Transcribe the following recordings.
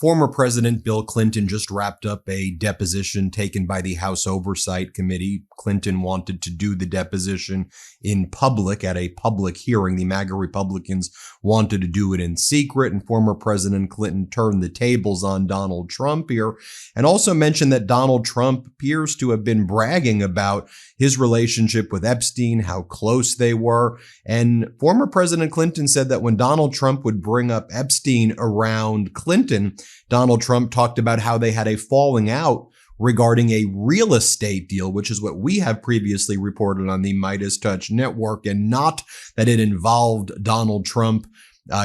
Former President Bill Clinton just wrapped up a deposition taken by the House Oversight Committee. Clinton wanted to do the deposition in public at a public hearing. The MAGA Republicans wanted to do it in secret, and former President Clinton turned the tables on Donald Trump here and also mentioned that Donald Trump appears to have been bragging about his relationship with Epstein, how close they were. And former President Clinton said that when Donald Trump would bring up Epstein around Clinton, Donald Trump talked about how they had a falling out regarding a real estate deal, which is what we have previously reported on the MeidasTouch network, and not that it involved Donald Trump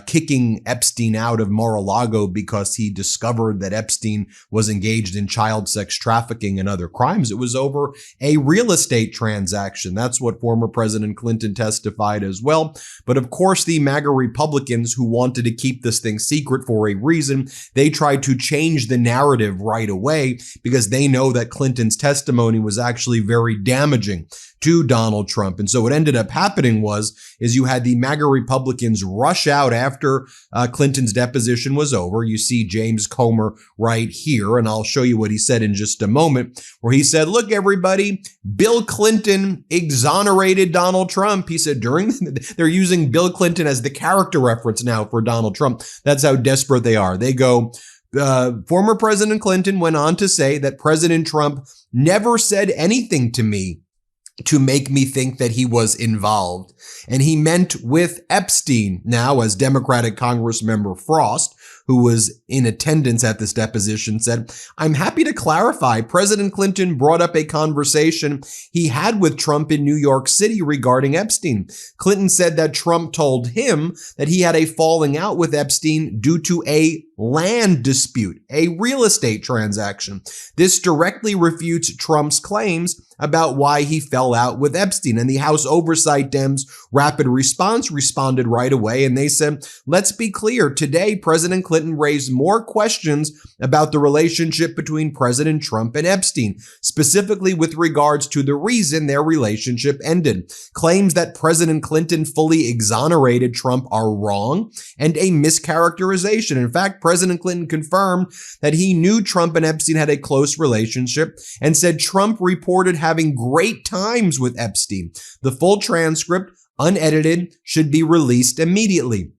kicking Epstein out of Mar-a-Lago because he discovered that Epstein was engaged in child sex trafficking and other crimes. It was over a real estate transaction. That's what former President Clinton testified as well. But of course, the MAGA Republicans, who wanted to keep this thing secret for a reason, they tried to change the narrative right away because they know that Clinton's testimony was actually very damaging to Donald Trump. And so what ended up happening is you had the MAGA Republicans rush out after Clinton's deposition was over. You see James Comer right here, and I'll show you what he said in just a moment, where he said, look, everybody, Bill Clinton exonerated Donald Trump. He said they're using Bill Clinton as the character reference now for Donald Trump. That's how desperate they are. They go, former President Clinton went on to say that President Trump never said anything to me to make me think that he was involved. And he meant with Epstein. Now, as Democratic Congressmember Frost, who was in attendance at this deposition, said, I'm happy to clarify President Clinton brought up a conversation he had with Trump in New York City regarding Epstein. Clinton said that Trump told him that he had a falling out with Epstein due to a land dispute, a real estate transaction. This directly refutes Trump's claims about why he fell out with Epstein. And the House Oversight Dems Rapid Response responded right away, and they said, let's be clear. Today, President Clinton raised more questions about the relationship between President Trump and Epstein, specifically with regards to the reason their relationship ended. Claims that President Clinton fully exonerated Trump are wrong and a mischaracterization. In fact, President Clinton confirmed that he knew Trump and Epstein had a close relationship and said Trump reported having great times with Epstein. The full transcript, unedited, should be released immediately.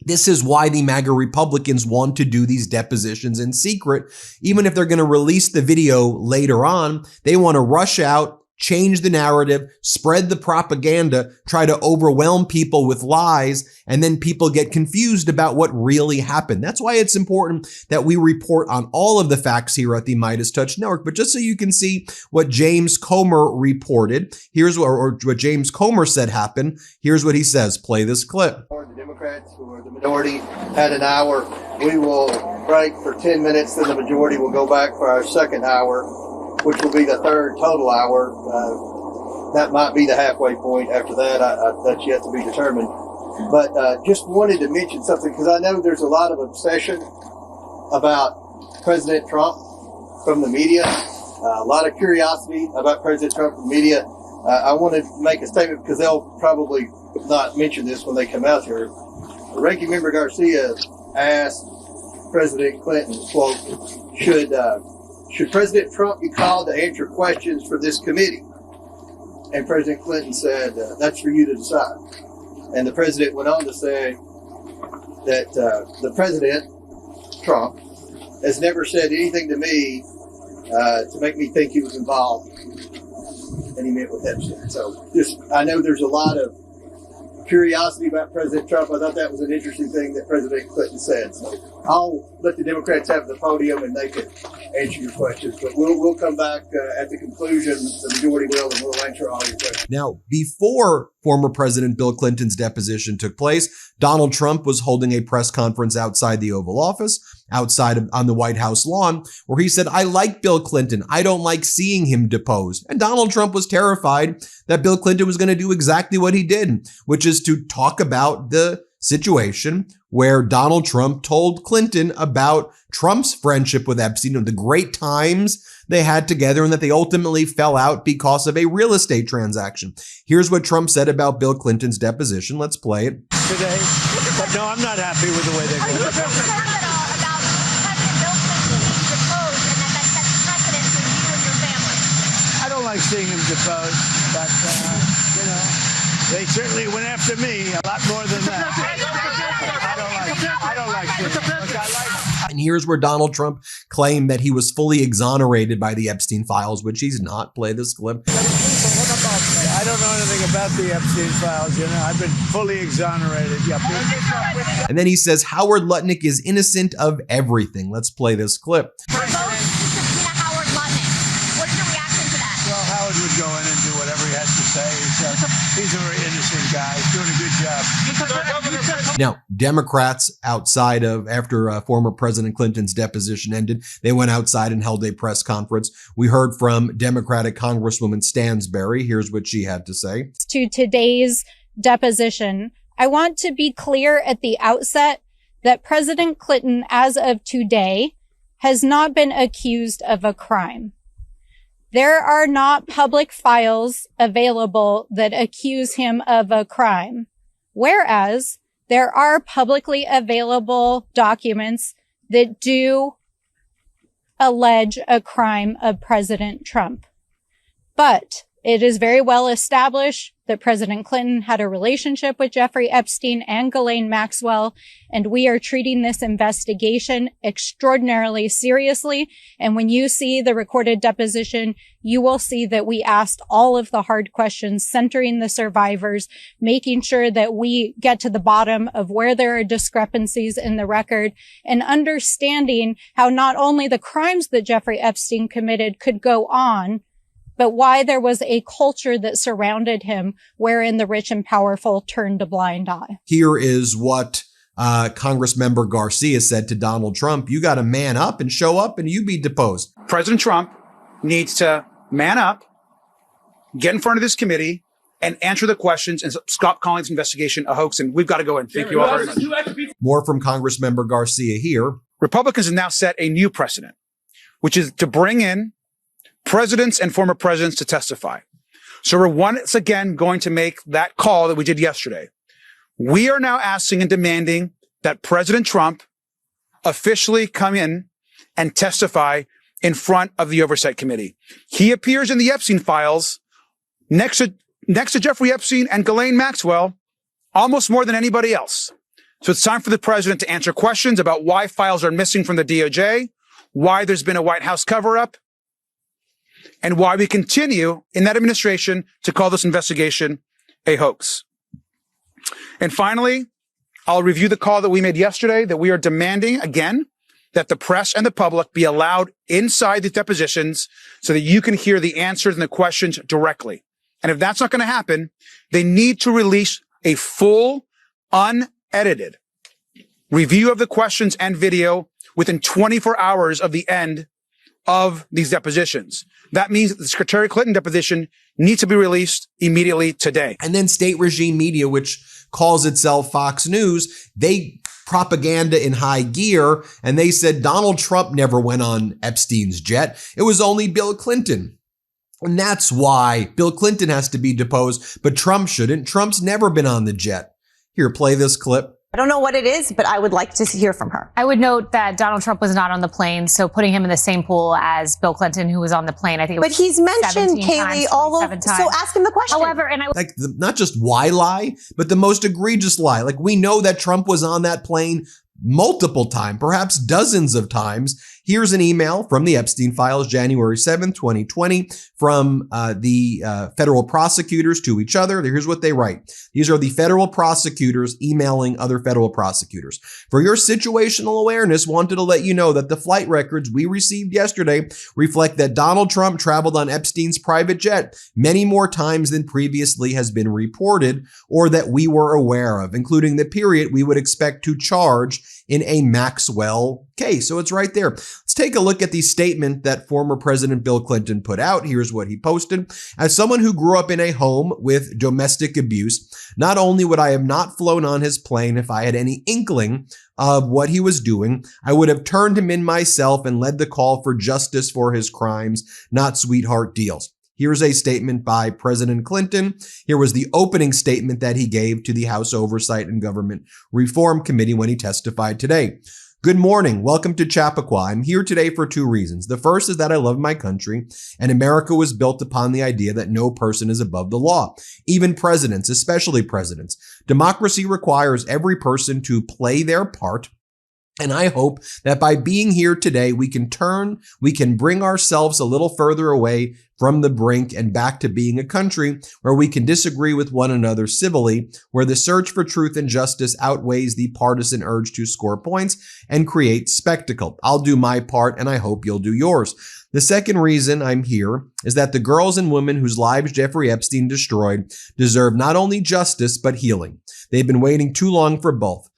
This is why the MAGA Republicans want to do these depositions in secret. Even if they're going to release the video later on, they want to rush out, change the narrative, spread the propaganda, try to overwhelm people with lies, and then people get confused about what really happened. That's why it's important that we report on all of the facts here at the MeidasTouch Network. But just so you can see what James Comer reported, here's what James Comer said happened. Here's what he says. Play this clip. The Democrats, who are the minority, had an hour. We will break for 10 minutes, then the majority will go back for our second hour, which will be the third total hour. That might be the halfway point. After that, that's yet to be determined. But just wanted to mention something, because I know there's a lot of obsession about President Trump from the media, a lot of curiosity about President Trump from the media. I want to make a statement, because they'll probably not mention this when they come out here. Ranking Member Garcia asked President Clinton, quote, should President Trump be called to answer questions for this committee? And President Clinton said, that's for you to decide. And the president went on to say that the president, Trump, has never said anything to me to make me think he was involved. And he met with Epstein. So I know there's a lot of curiosity about President Trump. I thought that was an interesting thing that President Clinton said. So I'll let the Democrats have the podium and they can answer your questions. But we'll come back at the conclusion. The majority will, and we'll answer all your questions. Now, before former President Bill Clinton's deposition took place, Donald Trump was holding a press conference outside the Oval Office, on the White House lawn, where he said, I like Bill Clinton. I don't like seeing him deposed. And Donald Trump was terrified that Bill Clinton was going to do exactly what he did, which is to talk about the situation where Donald Trump told Clinton about Trump's friendship with Epstein and the great times they had together, and that they ultimately fell out because of a real estate transaction. Here's what Trump said about Bill Clinton's deposition. Let's play it. Today, but no, I'm not happy with the way they go. deposed, but, they certainly went after me a lot more than that. I don't like this. And here's where Donald Trump claimed that he was fully exonerated by the Epstein files, which he's not. Play this clip. I don't know anything about the Epstein files. I've been fully exonerated. And then he says Howard Lutnick is innocent of everything. Let's play this clip. Howard Lutnick. What's your reaction to that? Well, Howard would go in and do whatever he has to say. He's a very innocent guy. He's doing a good job. Now, Democrats after former President Clinton's deposition ended, they went outside and held a press conference. We heard from Democratic Congresswoman Stansberry. Here's what she had to say. To today's deposition, I want to be clear at the outset that President Clinton, as of today, has not been accused of a crime. There are not public files available that accuse him of a crime, whereas there are publicly available documents that do allege a crime of President Trump. But it is very well established that President Clinton had a relationship with Jeffrey Epstein and Ghislaine Maxwell, and we are treating this investigation extraordinarily seriously. And when you see the recorded deposition, you will see that we asked all of the hard questions centering the survivors, making sure that we get to the bottom of where there are discrepancies in the record, and understanding how not only the crimes that Jeffrey Epstein committed could go on, but why there was a culture that surrounded him wherein the rich and powerful turned a blind eye. Here is what Congressmember Garcia said to Donald Trump. You got to man up and show up and you be deposed. President Trump needs to man up, get in front of this committee, and answer the questions and stop calling this investigation a hoax. And we've got to go in. Thank you all very much. More from Congressmember Garcia here. Republicans have now set a new precedent, which is to bring in presidents and former presidents to testify. So we're once again going to make that call that we did yesterday. We are now asking and demanding that President Trump officially come in and testify in front of the Oversight Committee. He appears in the Epstein files next to Jeffrey Epstein and Ghislaine Maxwell almost more than anybody else. So it's time for the president to answer questions about why files are missing from the DOJ, why there's been a White House cover-up, and why we continue in that administration to call this investigation a hoax. And finally, I'll review the call that we made yesterday that we are demanding again that the press and the public be allowed inside the depositions so that you can hear the answers and the questions directly. And if that's not going to happen, they need to release a full, unedited review of the questions and video within 24 hours of the end of these depositions. That means that the Secretary Clinton deposition needs to be released immediately today. And then state regime media, which calls itself Fox News, they propaganda in high gear, and they said Donald Trump never went on Epstein's jet. It was only Bill Clinton. And that's why Bill Clinton has to be deposed, but Trump shouldn't. Trump's never been on the jet. Here, play this clip. I don't know what it is, but I would like to hear from her. I would note that Donald Trump was not on the plane, so putting him in the same pool as Bill Clinton, who was on the plane, I think it was. But he's mentioned, Kayleigh, all of, so ask him the question. However, and I would like not just why lie, but the most egregious lie. Like we know that Trump was on that plane multiple times, perhaps dozens of times. Here's an email from the Epstein files, January 7th, 2020, from the federal prosecutors to each other. Here's what they write. These are the federal prosecutors emailing other federal prosecutors. For your situational awareness, wanted to let you know that the flight records we received yesterday reflect that Donald Trump traveled on Epstein's private jet many more times than previously has been reported or that we were aware of, including the period we would expect to charge in a Maxwell case. So it's right there. Let's take a look at the statement that former President Bill Clinton put out. Here's what he posted. As someone who grew up in a home with domestic abuse, not only would I have not flown on his plane if I had any inkling of what he was doing, I would have turned him in myself and led the call for justice for his crimes, not sweetheart deals. Here's a statement by President Clinton. Here was the opening statement that he gave to the House Oversight and Government Reform Committee when he testified today. Good morning. Welcome to Chappaqua. I'm here today for two reasons. The first is that I love my country, and America was built upon the idea that no person is above the law, even presidents, especially presidents. Democracy requires every person to play their part. And I hope that by being here today, we can bring ourselves a little further away from the brink and back to being a country where we can disagree with one another civilly, where the search for truth and justice outweighs the partisan urge to score points and create spectacle. I'll do my part, and I hope you'll do yours. The second reason I'm here is that the girls and women whose lives Jeffrey Epstein destroyed deserve not only justice, but healing. They've been waiting too long for both.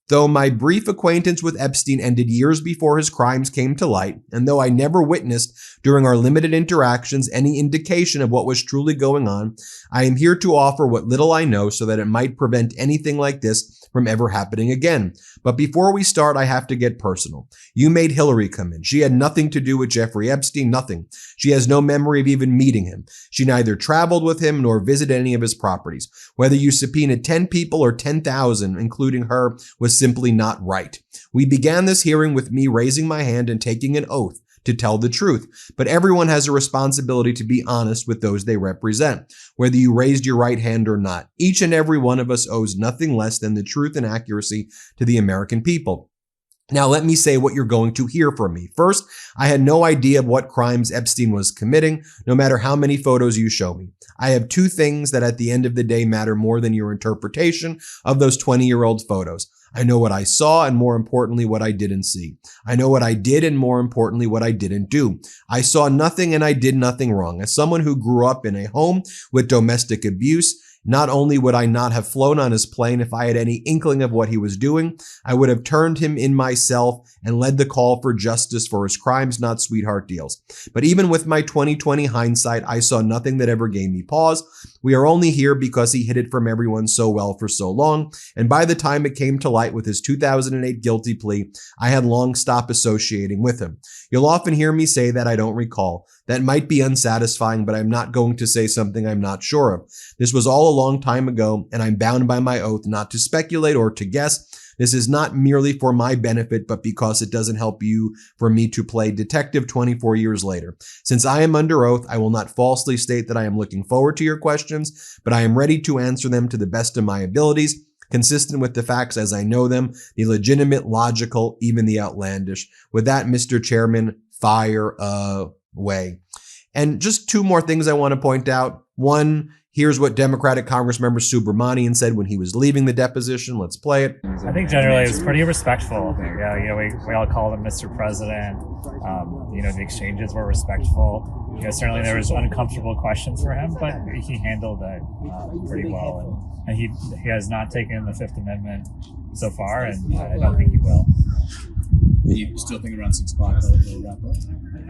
Though my brief acquaintance with Epstein ended years before his crimes came to light, and though I never witnessed during our limited interactions any indication of what was truly going on, I am here to offer what little I know so that it might prevent anything like this from ever happening again. But before we start, I have to get personal. You made Hillary come in. She had nothing to do with Jeffrey Epstein, nothing. She has no memory of even meeting him. She neither traveled with him nor visited any of his properties. Whether you subpoenaed 10 people or 10,000, including her, was simply not right. We began this hearing with me raising my hand and taking an oath to tell the truth. But everyone has a responsibility to be honest with those they represent, whether you raised your right hand or not. Each and every one of us owes nothing less than the truth and accuracy to the American people. Now, let me say what you're going to hear from me. First, I had no idea of what crimes Epstein was committing, no matter how many photos you show me. I have two things that at the end of the day matter more than your interpretation of those 20-year-old photos. I know what I saw, and more importantly, what I didn't see. I know what I did, and more importantly, what I didn't do. I saw nothing and I did nothing wrong. As someone who grew up in a home with domestic abuse, not only would I not have flown on his plane if I had any inkling of what he was doing, I would have turned him in myself and led the call for justice for his crimes, not sweetheart deals. But even with my 20/20 hindsight, I saw nothing that ever gave me pause. We are only here because he hid it from everyone so well for so long. And by the time it came to light with his 2008 guilty plea, I had long stopped associating with him. You'll often hear me say that I don't recall. That might be unsatisfying, but I'm not going to say something I'm not sure of. This was all a long time ago, and I'm bound by my oath not to speculate or to guess. This is not merely for my benefit, but because it doesn't help you for me to play detective 24 years later. Since I am under oath, I will not falsely state that I am looking forward to your questions, but I am ready to answer them to the best of my abilities, consistent with the facts as I know them, the legitimate, logical, even the outlandish. With that, Mr. Chairman, fire away. And just two more things I want to point out. One, here's what Democratic Congressmember Subramanian said when he was leaving the deposition. Let's play it. I think generally it was pretty respectful. We all called him Mr. President. The exchanges were respectful. Certainly there was uncomfortable questions for him, but he handled that pretty well. And he has not taken the Fifth Amendment so far, and I don't think he will. You still think around 6 o'clock?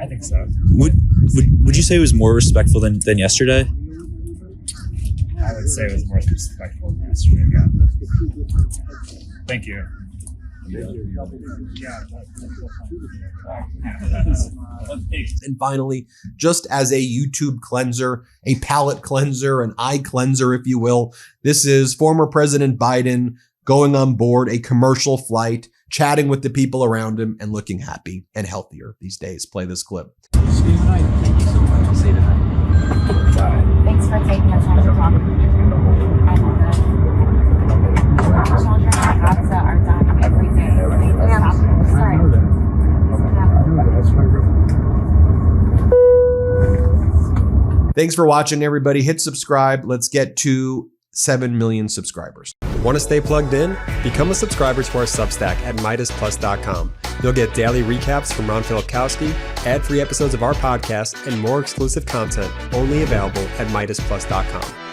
I think so. Would you say it was more respectful than yesterday? I would say it was more respectful than yesterday. Yeah. Thank you. And finally, just as a YouTube cleanser, a palate cleanser, an eye cleanser, if you will, this is former President Biden going on board a commercial flight, chatting with the people around him and looking happy and healthier these days. Play this clip. Thanks for taking the time to talk. I know that children in Gaza are dying every day. Sorry. Thanks for watching, everybody. Hit subscribe. Let's get to 7 million subscribers. Want to stay plugged in? Become a subscriber to our Substack at MeidasPlus.com. You'll get daily recaps from Ron Filipkowski, ad-free episodes of our podcast, and more exclusive content only available at MeidasPlus.com.